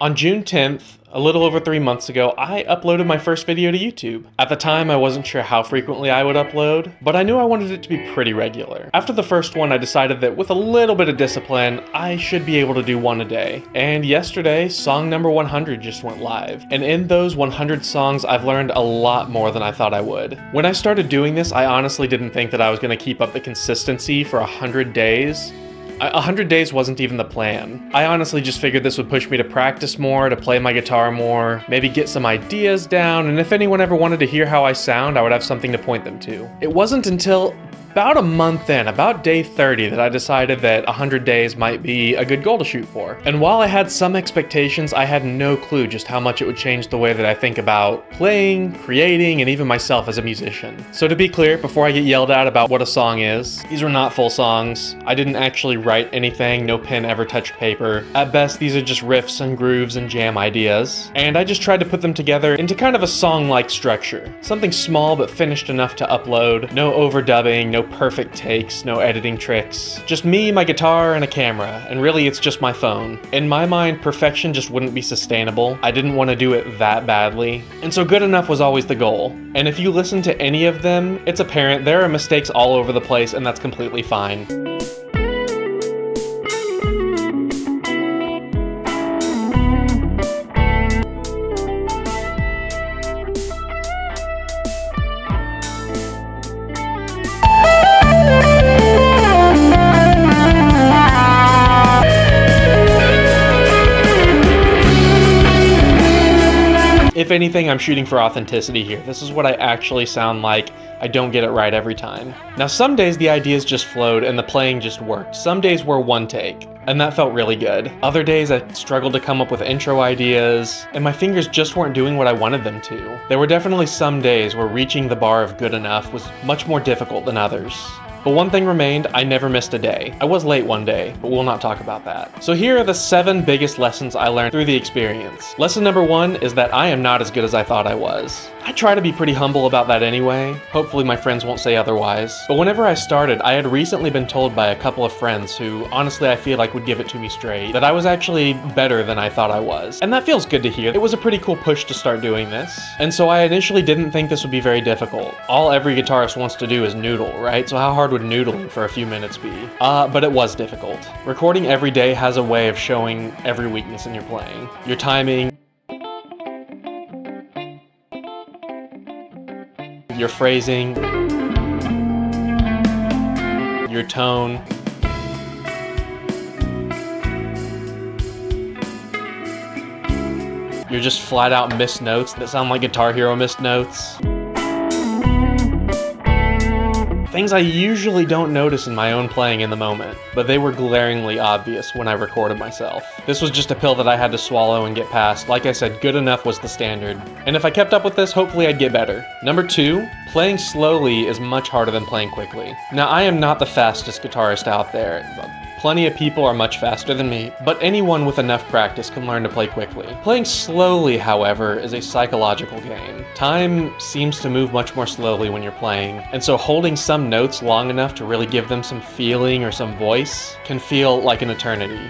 On June 10th, a little over 3 months ago, I uploaded my first video to YouTube. At the time, I wasn't sure how frequently I would upload, but I knew I wanted it to be pretty regular. After the first one, I decided that with a little bit of discipline, I should be able to do one a day. And yesterday, song number 100 just went live. And in those 100 songs, I've learned a lot more than I thought I would. When I started doing this, I honestly didn't think that I was going to keep up the consistency for 100 days. 100 days wasn't even the plan. I honestly just figured this would push me to practice more, to play my guitar more, maybe get some ideas down, and if anyone ever wanted to hear how I sound, I would have something to point them to. It wasn't until about a month in, about day 30, that I decided that 100 days might be a good goal to shoot for. And while I had some expectations, I had no clue just how much it would change the way that I think about playing, creating, and even myself as a musician. So to be clear, before I get yelled at about what a song is, these were not full songs. I didn't actually write anything, no pen ever touched paper. At best, these are just riffs and grooves and jam ideas. And I just tried to put them together into kind of a song-like structure. Something small but finished enough to upload. No overdubbing, no perfect takes, no editing tricks. Just me, my guitar, and a camera, and really it's just my phone. In my mind, perfection just wouldn't be sustainable. I didn't want to do it that badly, and so good enough was always the goal. And if you listen to any of them, it's apparent there are mistakes all over the place, and that's completely fine. If anything, I'm shooting for authenticity here. This is what I actually sound like. I don't get it right every time. Now, some days the ideas just flowed and the playing just worked. Some days were one take, and that felt really good. Other days I struggled to come up with intro ideas, and my fingers just weren't doing what I wanted them to. There were definitely some days where reaching the bar of good enough was much more difficult than others. But one thing remained, I never missed a day. I was late one day, but we'll not talk about that. So here are the 7 biggest lessons I learned through the experience. Lesson number 1 is that I am not as good as I thought I was. I try to be pretty humble about that anyway. Hopefully my friends won't say otherwise. But whenever I started, I had recently been told by a couple of friends who honestly I feel like would give it to me straight, that I was actually better than I thought I was. And that feels good to hear. It was a pretty cool push to start doing this. And so I initially didn't think this would be very difficult. All every guitarist wants to do is noodle, right? So how hard would noodling for a few minutes be? But it was difficult. Recording every day has a way of showing every weakness in your playing. Your timing, your phrasing, your tone. You're just flat out missed notes that sound like Guitar Hero missed notes. Things I usually don't notice in my own playing in the moment, but they were glaringly obvious when I recorded myself. This was just a pill that I had to swallow and get past. Like I said, good enough was the standard. And if I kept up with this, hopefully I'd get better. Number 2, playing slowly is much harder than playing quickly. Now, I am not the fastest guitarist out there. Plenty of people are much faster than me, but anyone with enough practice can learn to play quickly. Playing slowly, however, is a psychological game. Time seems to move much more slowly when you're playing, and so holding some notes long enough to really give them some feeling or some voice can feel like an eternity.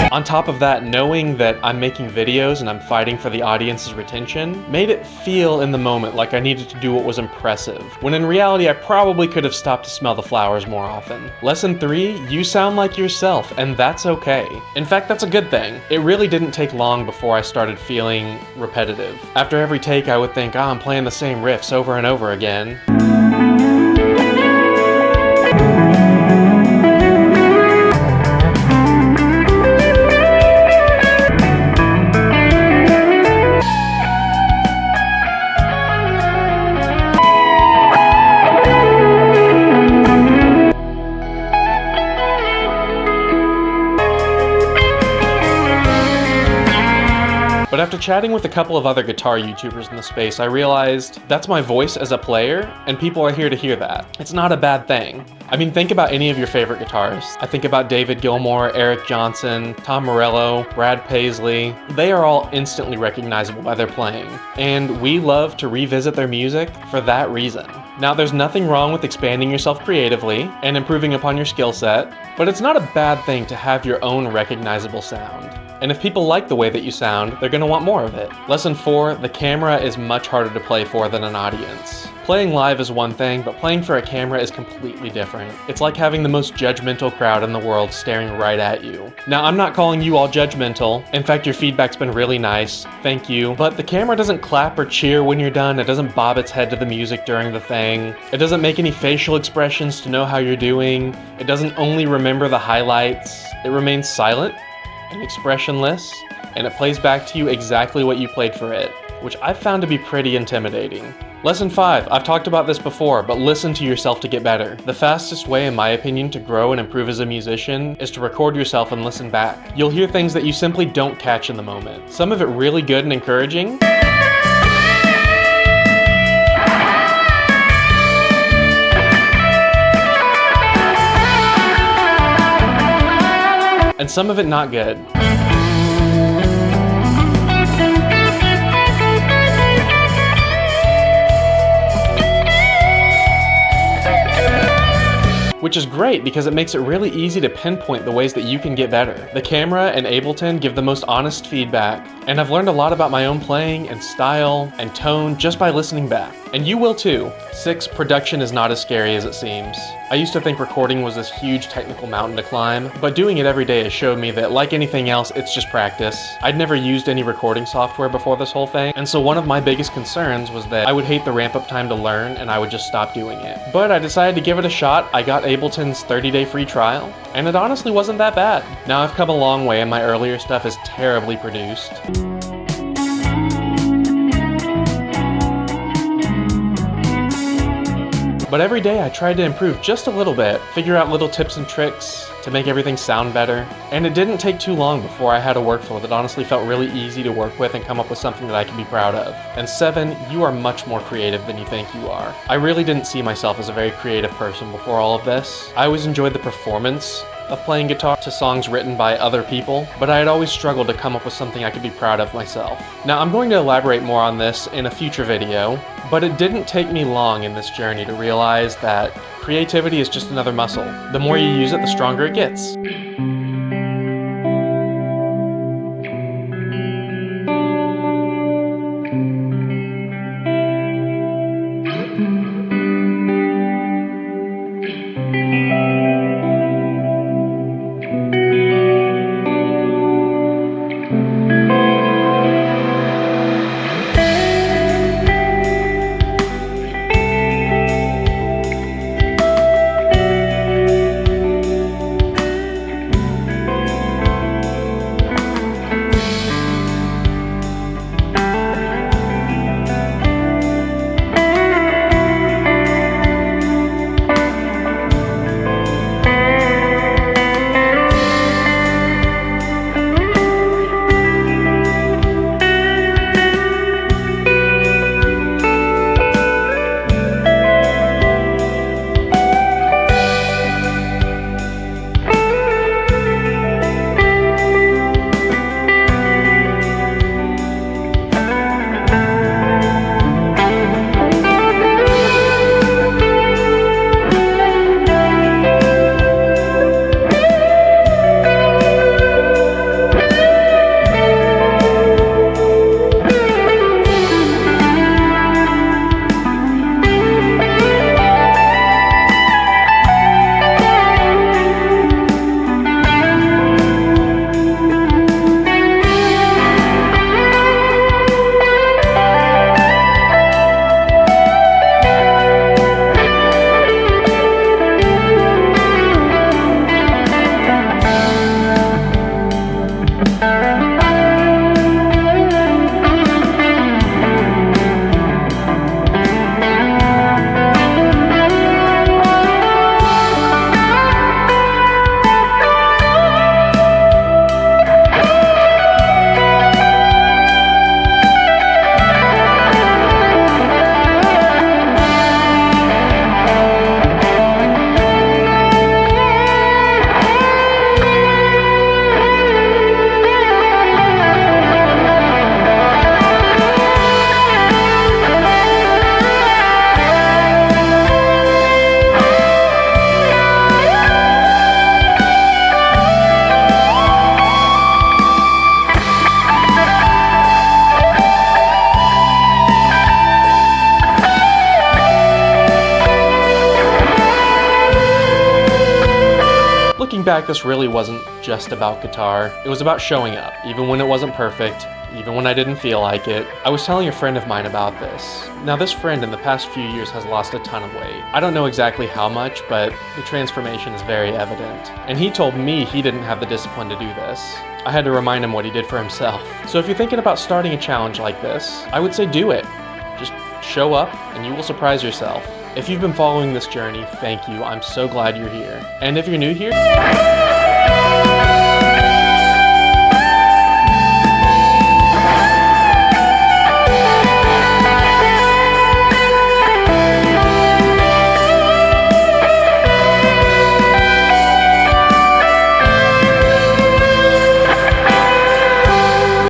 On top of that, knowing that I'm making videos and I'm fighting for the audience's retention made it feel in the moment like I needed to do what was impressive, when in reality I probably could have stopped to smell the flowers more often. Lesson 3, you sound like yourself, and that's okay. In fact, that's a good thing. It really didn't take long before I started feeling repetitive. After every take I would think, oh, I'm playing the same riffs over and over again. But after chatting with a couple of other guitar YouTubers in the space, I realized that's my voice as a player, and people are here to hear that. It's not a bad thing. I mean, think about any of your favorite guitarists. I think about David Gilmour, Eric Johnson, Tom Morello, Brad Paisley. They are all instantly recognizable by their playing, and we love to revisit their music for that reason. Now, there's nothing wrong with expanding yourself creatively and improving upon your skill set, but it's not a bad thing to have your own recognizable sound. And if people like the way that you sound, they're gonna want more of it. Lesson 4, the camera is much harder to play for than an audience. Playing live is one thing, but playing for a camera is completely different. It's like having the most judgmental crowd in the world staring right at you. Now, I'm not calling you all judgmental. In fact, your feedback's been really nice. Thank you. But the camera doesn't clap or cheer when you're done. It doesn't bob its head to the music during the thing. It doesn't make any facial expressions to know how you're doing. It doesn't only remember the highlights. It remains silent and expressionless, and it plays back to you exactly what you played for it, which I've found to be pretty intimidating. Lesson 5, I've talked about this before, but listen to yourself to get better. The fastest way, in my opinion, to grow and improve as a musician is to record yourself and listen back. You'll hear things that you simply don't catch in the moment. Some of it really good and encouraging, and some of it not good. Which is great because it makes it really easy to pinpoint the ways that you can get better. The camera and Ableton give the most honest feedback, and I've learned a lot about my own playing and style and tone just by listening back. And you will too. 6, production is not as scary as it seems. I used to think recording was this huge technical mountain to climb, but doing it every day has showed me that, like anything else, it's just practice. I'd never used any recording software before this whole thing, and so one of my biggest concerns was that I would hate the ramp-up time to learn and I would just stop doing it. But I decided to give it a shot. I got Ableton's 30-day free trial, and it honestly wasn't that bad. Now I've come a long way and my earlier stuff is terribly produced. But every day I tried to improve just a little bit, figure out little tips and tricks to make everything sound better, and it didn't take too long before I had a workflow that honestly felt really easy to work with and come up with something that I can be proud of. And 7, you are much more creative than you think you are. I really didn't see myself as a very creative person before all of this. I always enjoyed the performance of playing guitar to songs written by other people, but I had always struggled to come up with something I could be proud of myself. Now, I'm going to elaborate more on this in a future video, but it didn't take me long in this journey to realize that creativity is just another muscle. The more you use it, the stronger it gets. back, this really wasn't just about guitar. It was about showing up, even when it wasn't perfect, even when I didn't feel like it. I was telling a friend of mine about this. Now, this friend in the past few years has lost a ton of weight. I don't know exactly how much, but the transformation is very evident. And he told me he didn't have the discipline to do this. I had to remind him what he did for himself. So if you're thinking about starting a challenge like this, I would say do it. Just show up and you will surprise yourself. If you've been following this journey, thank you. I'm so glad you're here. And if you're new here,